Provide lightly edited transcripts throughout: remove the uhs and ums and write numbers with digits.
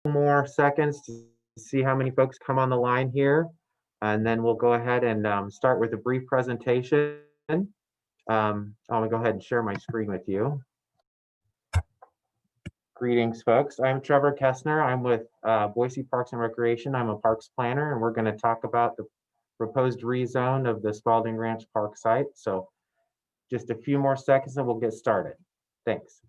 more seconds to see how many folks come on the line here, and then we'll go ahead and start with a brief presentation. I'm gonna go ahead and share my screen with you. Greetings, folks. I'm Trevor Kessner. I'm with Boise Parks and Recreation. I'm a parks planner, and we're going to talk about the proposed rezone of the Spaulding Ranch Park Site. So just a few more seconds and we'll get started. Thanks.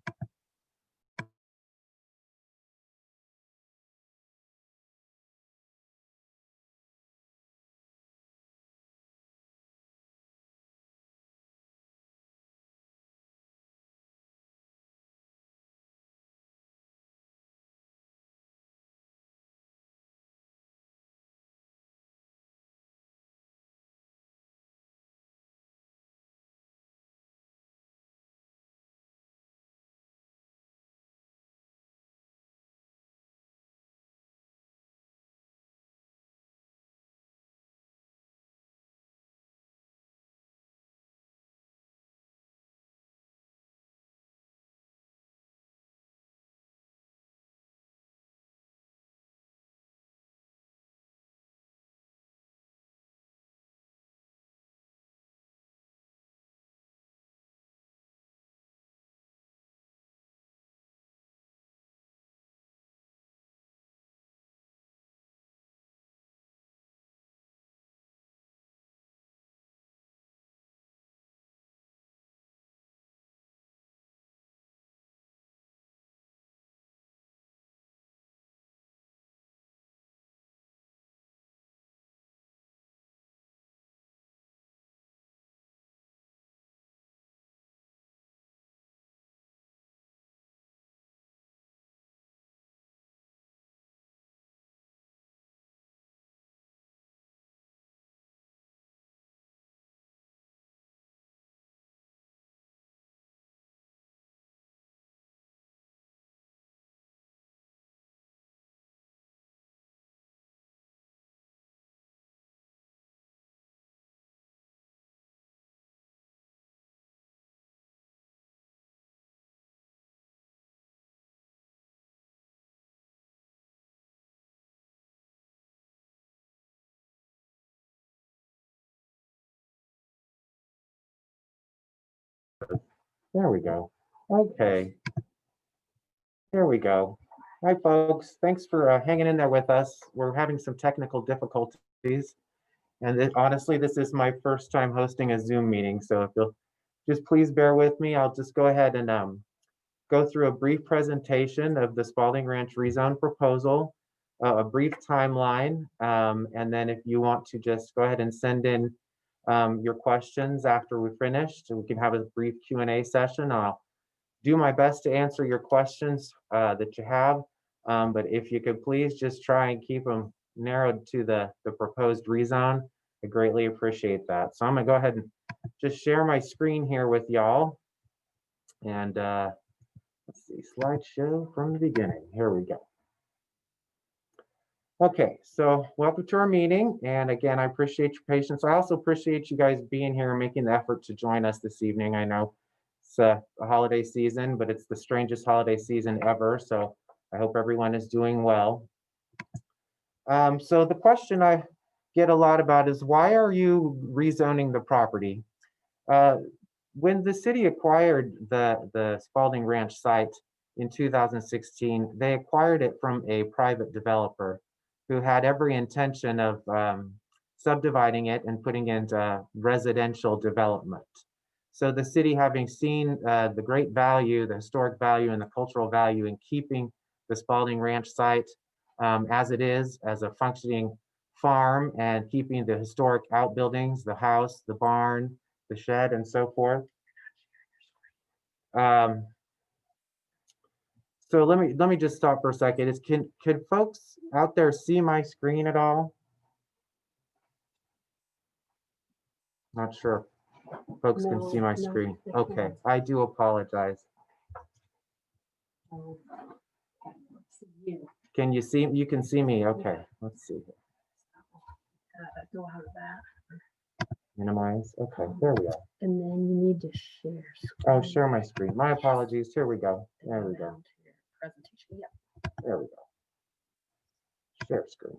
There we go. Okay, there we go. Hi, folks. Thanks for hanging in there with us. We're having some technical difficulties. And honestly, this is my first time hosting a Zoom meeting. So if you'll just please bear with me, I'll just go ahead and go through a brief presentation of the Spaulding Ranch rezone proposal, a brief timeline, and then if you want to just go ahead and send in your questions after we finish, so we can have a brief Q&A session. I'll do my best to answer your questions that you have, but if you could please just try and keep them narrowed to the proposed rezone, I greatly appreciate that. So I'm gonna go ahead and just share my screen here with y'all, and let's see, slideshow from the beginning. Here we go. Okay, so welcome to our meeting. And again, I appreciate your patience. I also appreciate you guys being here and making the effort to join us this evening. I know it's a holiday season, but it's the strangest holiday season ever. So I hope everyone is doing well. So the question I get a lot about is, why are you rezoning the property? When the city acquired the Spaulding Ranch site in 2016, they acquired it from a private developer who had every intention of subdividing it and putting it into residential development. So the city, having seen the great value, the historic value and the cultural value in keeping the Spaulding Ranch site as it is, as a functioning farm, and keeping the historic outbuildings, the house, the barn, the shed, and so forth. So let me just stop for a second. Can folks out there see my screen at all? Not sure if folks can see my screen. Okay, I do apologize. Can you see? You can see me. Okay, let's see. Go out of that. Minimize. Okay, there we are. And then you need to share screen. Oh, share my screen. My apologies. Here we go. There we go. Presentation. Yeah. There we go. share screen.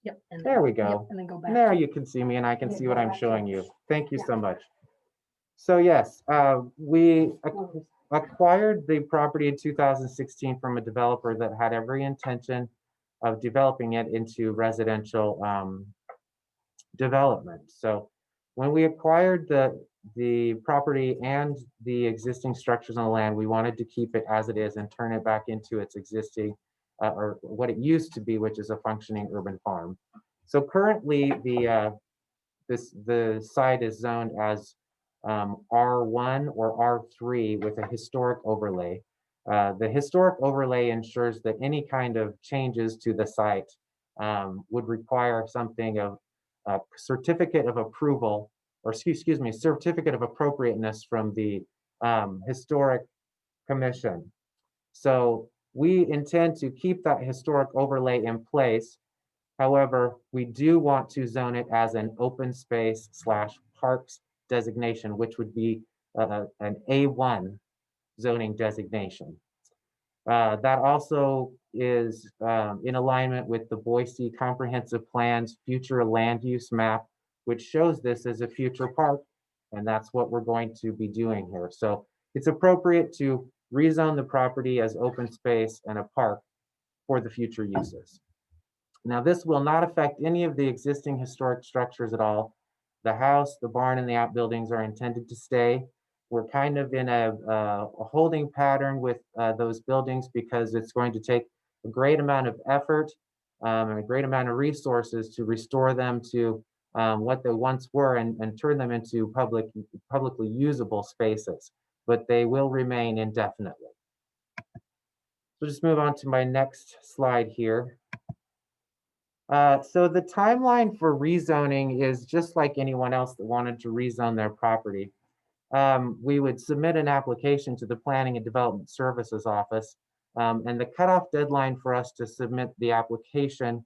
Yep. And There we yep, go. and then go back. Now you can see me and I can Yeah, see go what I'm back to showing it. you. Thank you Yeah. so much. So yes, we acquired the property in 2016 from a developer that had every intention of developing it into residential development. So when we acquired the property and the existing structures on the land, we wanted to keep it as it is and turn it back into its existing or what it used to be, which is a functioning urban farm. So currently, the site is zoned as R1 or R3 with a historic overlay. The historic overlay ensures that any kind of changes to the site would require something of a certificate of approval, or excuse me, certificate of appropriateness from the historic commission. So we intend to keep that historic overlay in place. However, we do want to zone it as an open space slash parks designation, which would be an A1 zoning designation. That also is in alignment with the Boise Comprehensive Plan's future land use map, which shows this as a future park, and that's what we're going to be doing here. So it's appropriate to rezone the property as open space and a park for the future uses. Now, this will not affect any of the existing historic structures at all. The house, the barn, and the outbuildings are intended to stay. We're kind of in a holding pattern with those buildings because it's going to take a great amount of effort and a great amount of resources to restore them to what they once were and turn them into publicly usable spaces, but they will remain indefinitely. So just move on to my next slide here. So the timeline for rezoning is just like anyone else that wanted to rezone their property. We would submit an application to the Planning and Development Services Office, and the cutoff deadline for us to submit the application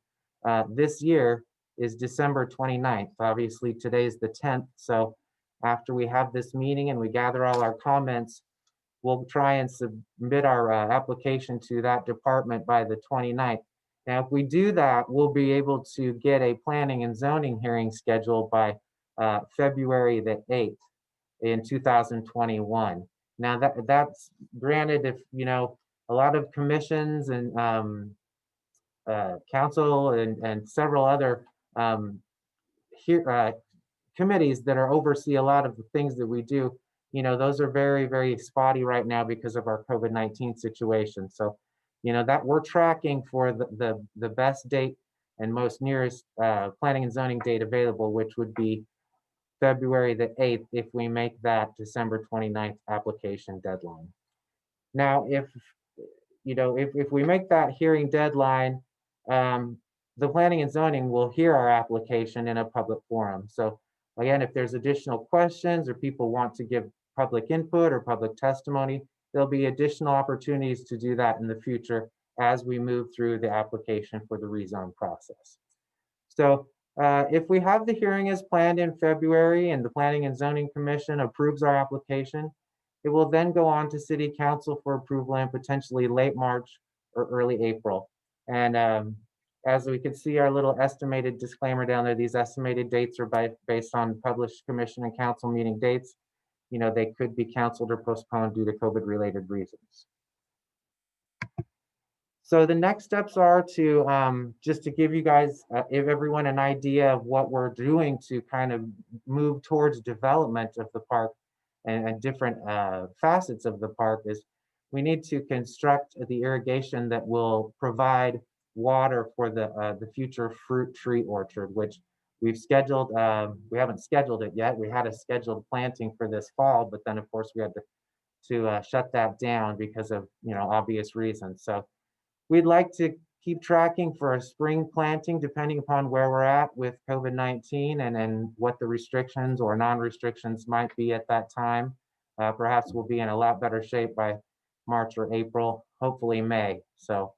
this year is December 29th. Obviously, today's the 10th, so after we have this meeting and we gather all our comments, we'll try and submit our application to that department by the 29th. Now, if we do that, we'll be able to get a planning and zoning hearing scheduled by February the 8th in 2021. Now, that's granted if, you know, a lot of commissions and council and several other here, committees that are oversee a lot of the things that we do, you know, those are very, very spotty right now because of our COVID-19 situation. So, you know, that we're tracking for the best date and most nearest planning and zoning date available, which would be February the 8th if we make that December 29th application deadline. Now, if you know, if we make that hearing deadline, the planning and zoning will hear our application in a public forum. So again, if there's additional questions or people want to give public input or public testimony, there'll be additional opportunities to do that in the future as we move through the application for the rezone process. So if we have the hearing as planned in February and the Planning and Zoning Commission approves our application, it will then go on to City Council for approval in potentially late March or early April. And as we can see, our little estimated disclaimer down there, these estimated dates are based on published commission and council meeting dates. You know, they could be canceled or postponed due to COVID-related reasons. So the next steps are to just to give you guys, give everyone an idea of what we're doing to kind of move towards development of the park and different facets of the park is we need to construct the irrigation that will provide water for the future fruit tree orchard, which we've scheduled. We haven't scheduled it yet. We had a scheduled planting for this fall, but then of course we had to shut that down because of, you know, obvious reasons. So we'd like to keep tracking for a spring planting, depending upon where we're at with COVID-19 and what the restrictions or non-restrictions might be at that time. Perhaps we'll be in a lot better shape by March or April, hopefully May. So,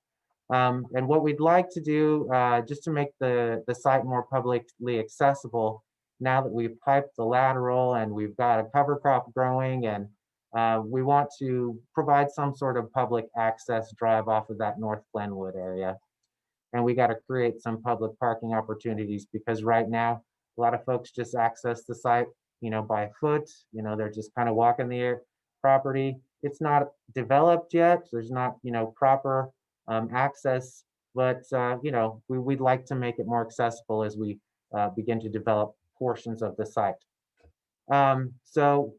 and what we'd like to do, just to make the site more publicly accessible, now that we've piped the lateral and we've got a cover crop growing and we want to provide some sort of public access drive off of that North Glenwood area. and we got to create some public parking opportunities because right now, a lot of folks just access the site, by foot, they're just kind of walking the property. It's not developed yet. There's not, proper access, but, we'd like to make it more accessible as we begin to develop portions of the site. So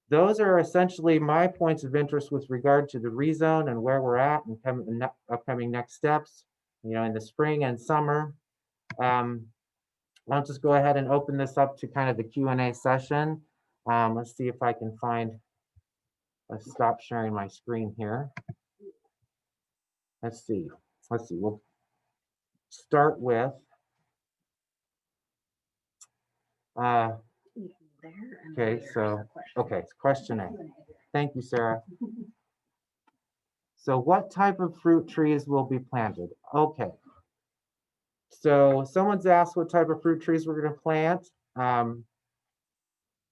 those are essentially my points of interest with regard to the rezone and where we're at and upcoming next steps, in the spring and summer. I'll just go ahead and open this up to kind of the Q&A session. Let's see if I can let's stop sharing my screen here. Let's see. We'll start with, okay, so, okay, it's question A. Thank you, Sarah. So what type of fruit trees will be planted? Okay. So someone's asked what type of fruit trees we're going to plant.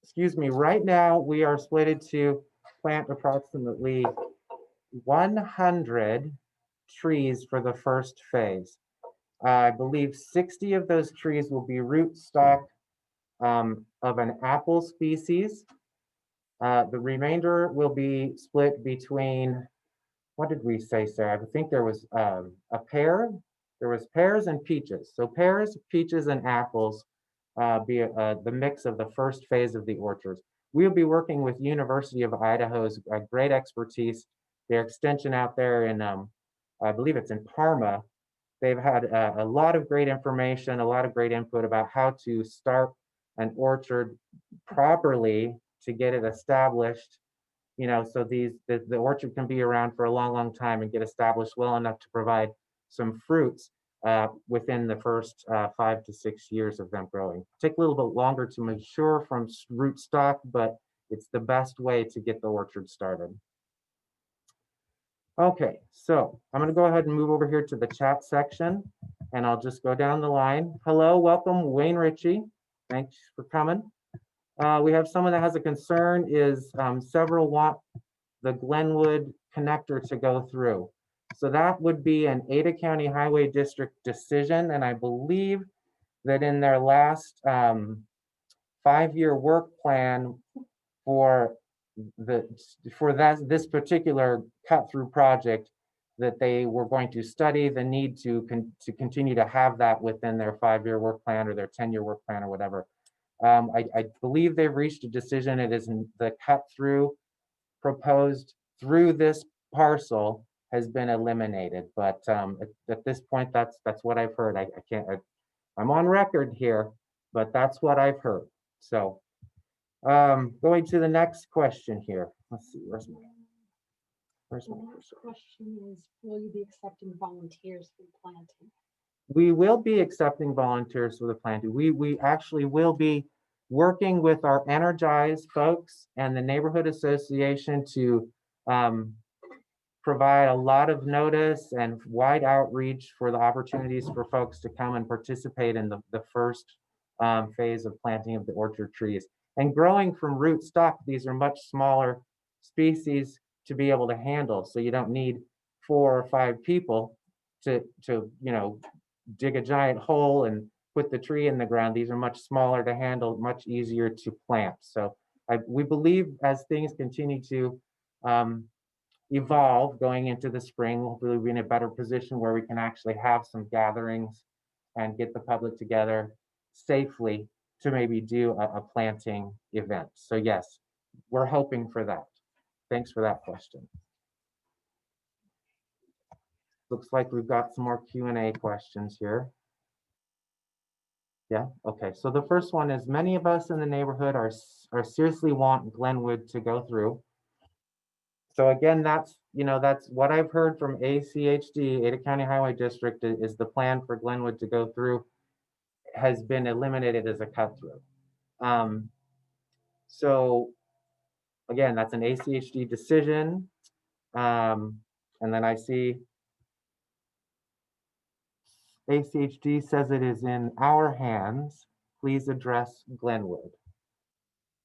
Excuse me, right now we are slated to plant approximately 100 trees for the first phase. I believe 60 of those trees will be rootstock of an apple species. The remainder will be split between, what did we say, Sarah? I think there was a pear. There was pears and peaches. So pears, peaches, and apples be the mix of the first phase of the orchards. We'll be working with University of Idaho's great expertise. Their extension out there in, I believe it's in Parma. They've had a lot of great information, a lot of great input about how to start an orchard properly to get it established, so the orchard can be around for a long, long time and get established well enough to provide some fruits within the first 5 to 6 years of them growing. Take a little bit longer to mature from rootstock, but it's the best way to get the orchard started. Okay, so I'm going to go ahead and move over here to the chat section, and I'll just go down the line. Hello, welcome, Wayne Ritchie. Thanks for coming. We have someone that has a concern is several want the Glenwood connector to go through. So that would be an Ada County Highway District decision, and I believe that in their last 5-year work plan for this particular cut through project, that they were going to study the need to continue to have that within their 5-year work plan or their 10-year work plan or whatever. I believe they've reached a decision. It is the cut through proposed through this parcel has been eliminated, but at this point, that's what I've heard. I'm on record here, but that's what I've heard. So going to the next question here. Let's see, where's my next question is, will you be accepting volunteers for planting? We will be accepting volunteers for the planting. We actually will be working with our energized folks and the neighborhood association to provide a lot of notice and wide outreach for the opportunities for folks to come and participate in the first phase of planting of the orchard trees. And growing from rootstock, these are much smaller species to be able to handle. So you don't need 4 or 5 people to dig a giant hole and put the tree in the ground. These are much smaller to handle, much easier to plant. So we believe as things continue to evolve going into the spring, we'll really be in a better position where we can actually have some gatherings and get the public together safely to maybe do a planting event. So yes, we're hoping for that. Thanks for that question. Looks like we've got some more Q&A questions here. Yeah, okay. So the first one is, many of us in the neighborhood are seriously want Glenwood to go through. So again, that's what I've heard from ACHD, Ada County Highway District, is the plan for Glenwood to go through has been eliminated as a cut through. So again, that's an ACHD decision. And then I see ACHD says it is in our hands. Please address Glenwood.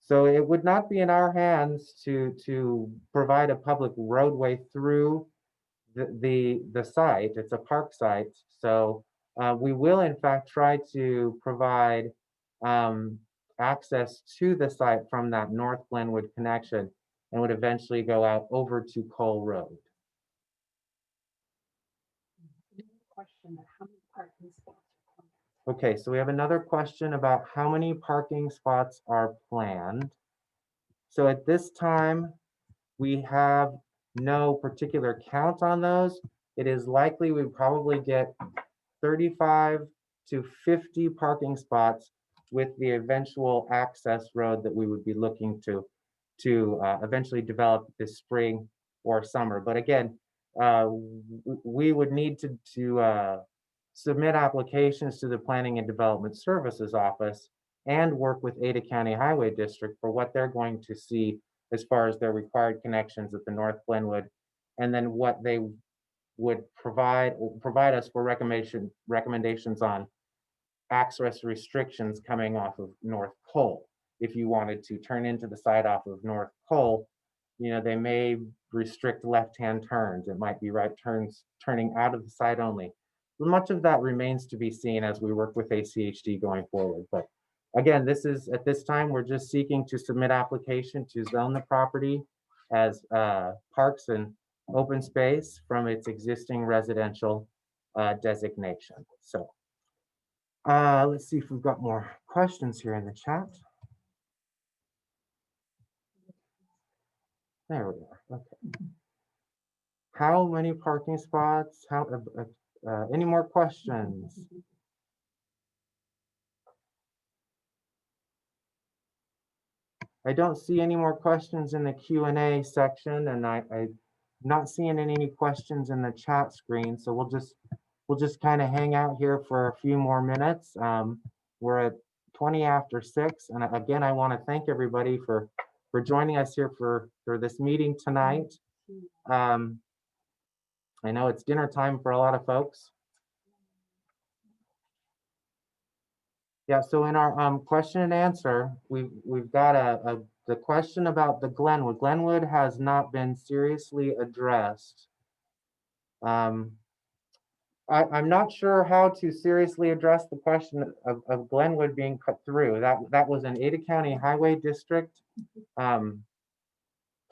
So it would not be in our hands to provide a public roadway through the site, it's a park site, so we will in fact try to provide access to the site from that North Glenwood connection and would eventually go out over to Cole Road. Question of how many parking spots are planned? Okay, so we have another question about how many parking spots are planned. So at this time, we have no particular count on those. It is likely we probably get 35 to 50 parking spots with the eventual access road that we would be looking to eventually develop this spring or summer. But again, we would need to submit applications to the Planning and Development Services Office and work with Ada County Highway District for what they're going to see as far as their required connections at the North Glenwood, and then what they would provide us for recommendations on access restrictions coming off of North Cole. If you wanted to turn into the side off of North Cole, they may restrict left-hand turns. It might be right turns turning out of the site only. Much of that remains to be seen as we work with ACHD going forward. But again, at this time, we're just seeking to submit application to zone the property as parks and open space from its existing residential designation. So let's see if we've got more questions here in the chat. There we are. Okay. How many parking spots? Any more questions? I don't see any more questions in the Q&A section, and I'm not seeing any questions in the chat screen. So we'll just kind of hang out here for a few more minutes. We're at 20 after 6, and again, I want to thank everybody for joining us here for this meeting tonight. I know it's dinner time for a lot of folks. Yeah, so in our question and answer, we've got the question about the Glenwood. Glenwood has not been seriously addressed. I'm not sure how to seriously address the question of Glenwood being cut through. That was an Ada County Highway District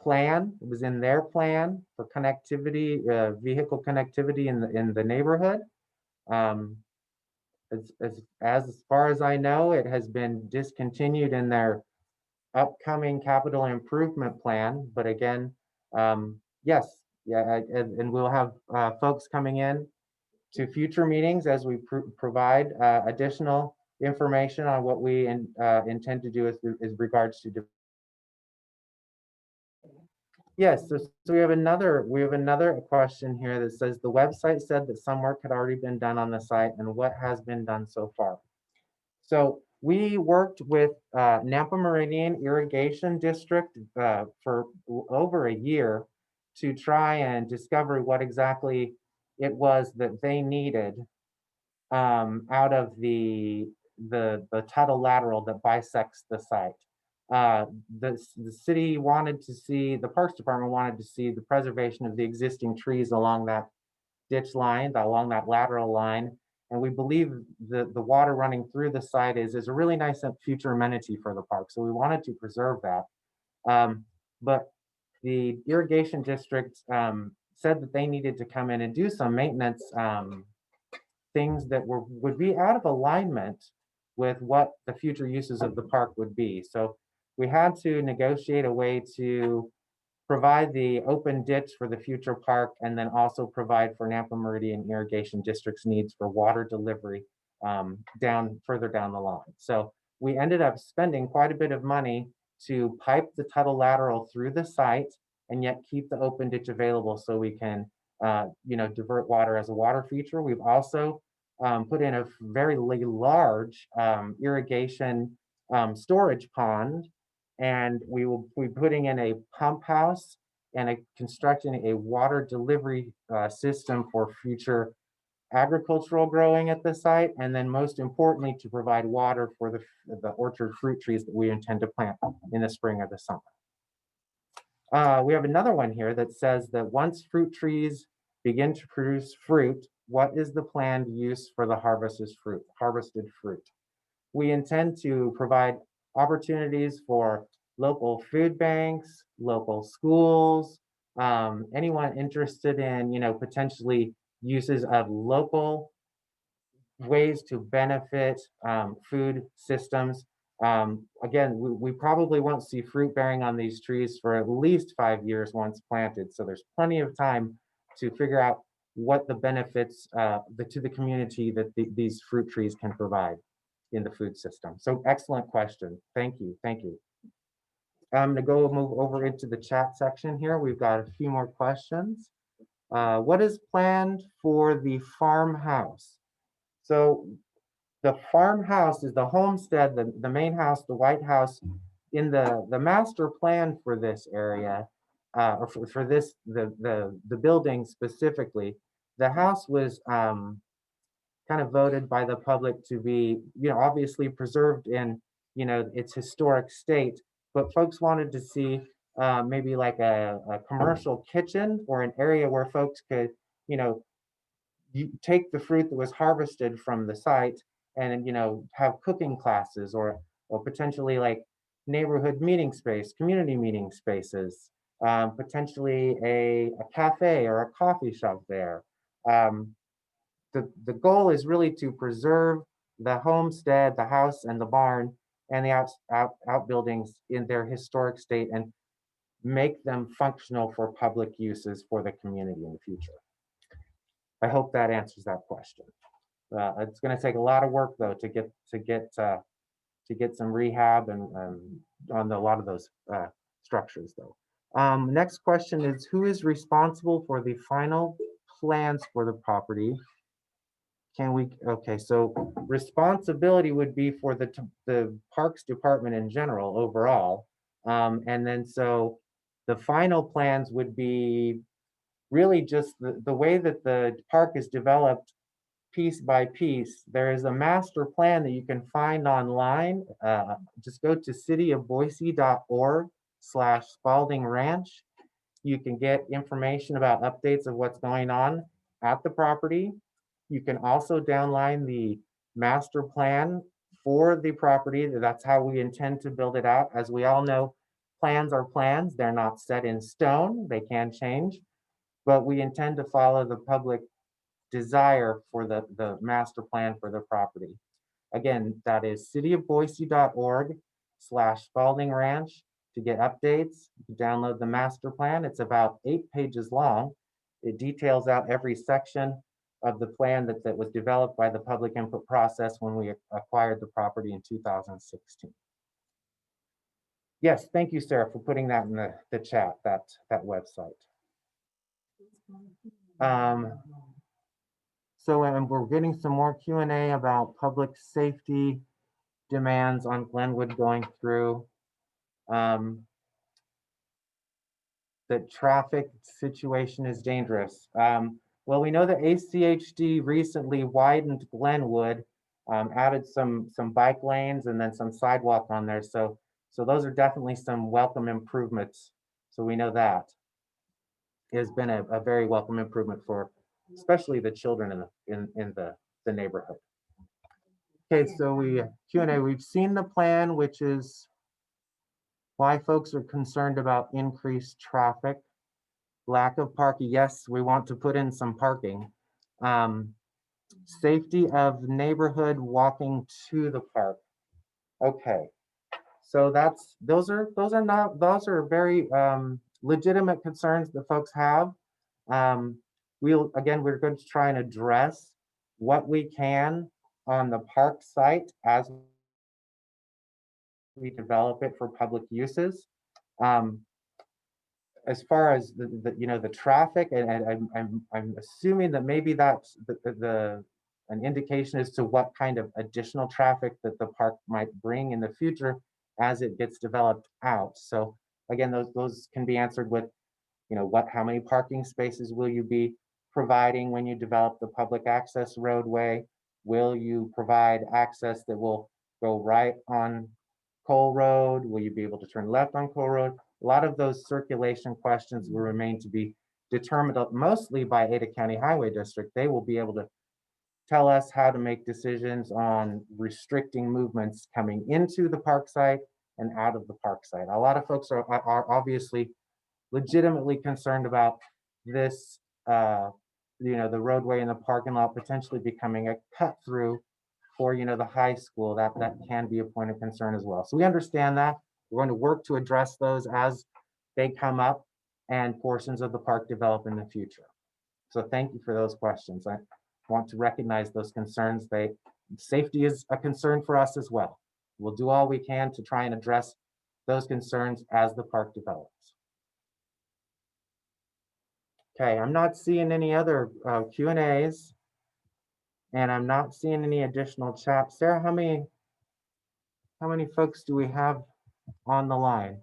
plan. It was in their plan for connectivity, vehicle connectivity in the neighborhood. As far as I know, it has been discontinued in their upcoming capital improvement plan. But again, yes, yeah, and we'll have folks coming in to future meetings as we provide additional information on what we intend to do as regards to. Yes, so we have another question here that says the website said that some work had already been done on the site, and what has been done so far. So we worked with Nampa Meridian Irrigation District for over a year to try and discover what exactly it was that they needed out of the Tuttle lateral that bisects the site. The city wanted to see, the Parks Department wanted to see the preservation of the existing trees along that ditch line, along that lateral line. And we believe the water running through the site is a really nice future amenity for the park. So we wanted to preserve that. But the irrigation district said that they needed to come in and do some maintenance things that would be out of alignment with what the future uses of the park would be. So we had to negotiate a way to provide the open ditch for the future park, and then also provide for Nampa Meridian Irrigation District's needs for water delivery further down the line. So we ended up spending quite a bit of money to pipe the Tuttle lateral through the site and yet keep the open ditch available so we can divert water as a water feature. We've also put in a very large irrigation storage pond, and we will be putting in a pump house and constructing a water delivery system for future agricultural growing at the site, and then most importantly to provide water for the orchard fruit trees that we intend to plant in the spring or the summer. We have another one here that says that once fruit trees begin to produce fruit, what is the planned use for the harvested fruit? We intend to provide opportunities for local food banks, local schools, anyone interested in, potentially uses of local ways to benefit food systems. Again, we probably won't see fruit bearing on these trees for at least 5 years once planted. So there's plenty of time to figure out what the benefits to the community that these fruit trees can provide in the food system. So excellent question. Thank you. Thank you. I'm going to move over into the chat section here. We've got a few more questions. What is planned for the farmhouse? So the farmhouse is the homestead, the main house, the White House. In the master plan for this area, or for this, the building specifically, the house was kind of voted by the public to be, obviously preserved in, its historic state, but folks wanted to see maybe like a commercial kitchen or an area where folks could, you know, you take the fruit that was harvested from the site and have cooking classes or potentially like neighborhood meeting space, community meeting spaces, potentially a cafe or a coffee shop there. Um, the goal is really to preserve the homestead, the house and the barn and the outbuildings in their historic state and make them functional for public uses for the community in the future. I hope that answers that question. It's going to take a lot of work though to get some rehab and on a lot of those structures though. Next question is, who is responsible for the final plans for the property? Okay, so responsibility would be for the Parks Department in general overall. And then so the final plans would be really just the way that the park is developed piece by piece. There is a master plan that you can find online. Just go to cityofboise.org/Spaulding Ranch. You can get information about updates of what's going on at the property. You can also download the master plan for the property. That's how we intend to build it out. As we all know, plans are plans. They're not set in stone. They can change, but we intend to follow the public desire for the master plan for the property. Again, that is cityofboise.org/Spaulding Ranch to get updates. You download the master plan. It's about 8 pages long. It details out every section of the plan that was developed by the public input process when we acquired the property in 2016. Yes, thank you, Sarah, for putting that in the chat, that website. So and we're getting some more Q&A about public safety demands on Glenwood going through. The traffic situation is dangerous. Well, we know that ACHD recently widened Glenwood, added some bike lanes and then some sidewalk on there. So those are definitely some welcome improvements. So we know that it has been a very welcome improvement for especially the children in the neighborhood. Okay, so Q&A, we've seen the plan, which is why folks are concerned about increased traffic, lack of parking. Yes, we want to put in some parking. Safety of neighborhood walking to the park. Okay, so those are very legitimate concerns that folks have. We're going to try and address what we can on the park site as we develop it for public uses. As far as the traffic, and I'm assuming that maybe that's an indication as to what kind of additional traffic that the park might bring in the future as it gets developed out. So again, those can be answered with, how many parking spaces will you be providing when you develop the public access roadway? Will you provide access that will go right on Cole Road? Will you be able to turn left on Cole Road? A lot of those circulation questions will remain to be determined mostly by Ada County Highway District. They will be able to tell us how to make decisions on restricting movements coming into the park site and out of the park site. A lot of folks are obviously legitimately concerned about this, the roadway and the parking lot potentially becoming a cut through for, the high school. That can be a point of concern as well. So we understand that. We're going to work to address those as they come up and portions of the park develop in the future. So thank you for those questions. I want to recognize those concerns. Safety is a concern for us as well. We'll do all we can to try and address those concerns as the park develops. Okay, I'm not seeing any other Q&As, and I'm not seeing any additional chat. Sarah, how many folks do we have on the line?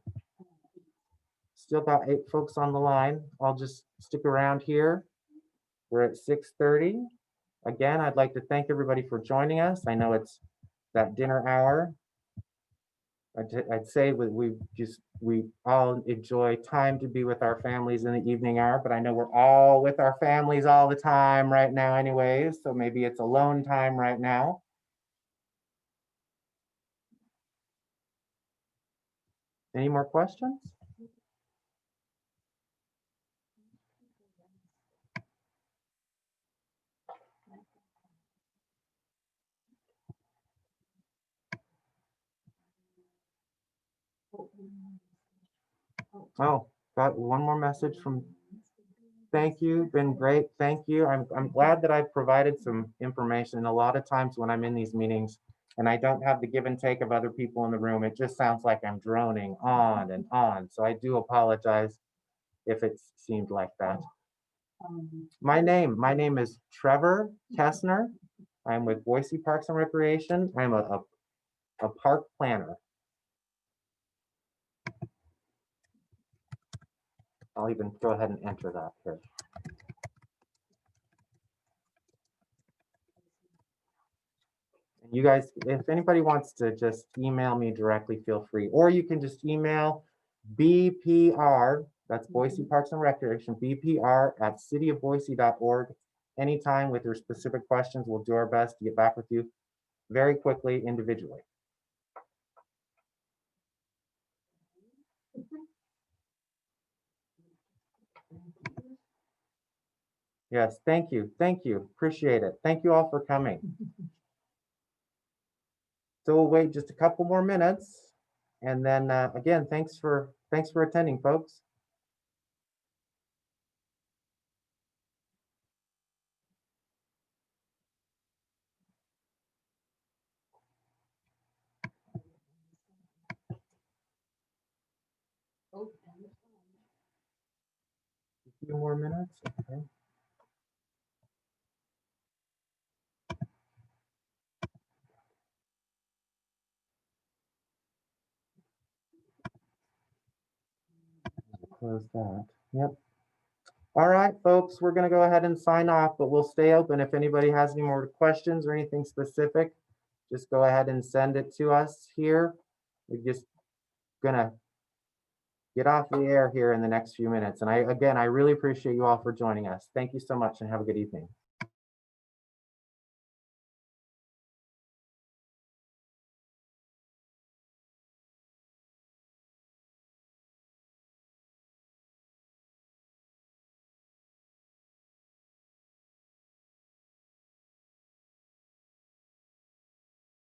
Still got 8 folks on the line. I'll just stick around here. We're at 6:30. Again, I'd like to thank everybody for joining us. I know it's that dinner hour. I'd say we all enjoy time to be with our families in the evening hour, but I know we're all with our families all the time right now anyways, so maybe it's alone time right now. Any more questions? Oh, got one more message from, thank you, been great, thank you. I'm glad that I provided some information. A lot of times when I'm in these meetings and I don't have the give and take of other people in the room, it just sounds like I'm droning on and on. So I do apologize if it seemed like that. My name is Trevor Kessner. I'm with Boise Parks and Recreation. I'm a park planner. I'll even go ahead and enter that here. And you guys, if anybody wants to just email me directly, feel free. Or you can just email BPR, that's Boise Parks and Recreation, BPR@cityofboise.org. Anytime with your specific questions, we'll do our best to get back with you very quickly individually. Yes, thank you. Thank you. Appreciate it. Thank you all for coming. So we'll wait just a couple more minutes. And then again, thanks for attending, folks. A few more minutes. Okay. Close that. Yep. All right, folks, we're going to go ahead and sign off, but we'll stay open. If anybody has any more questions or anything specific, just go ahead and send it to us here. We're just going to get off the air here in the next few minutes. And I really appreciate you all for joining us. Thank you so much and have a good evening.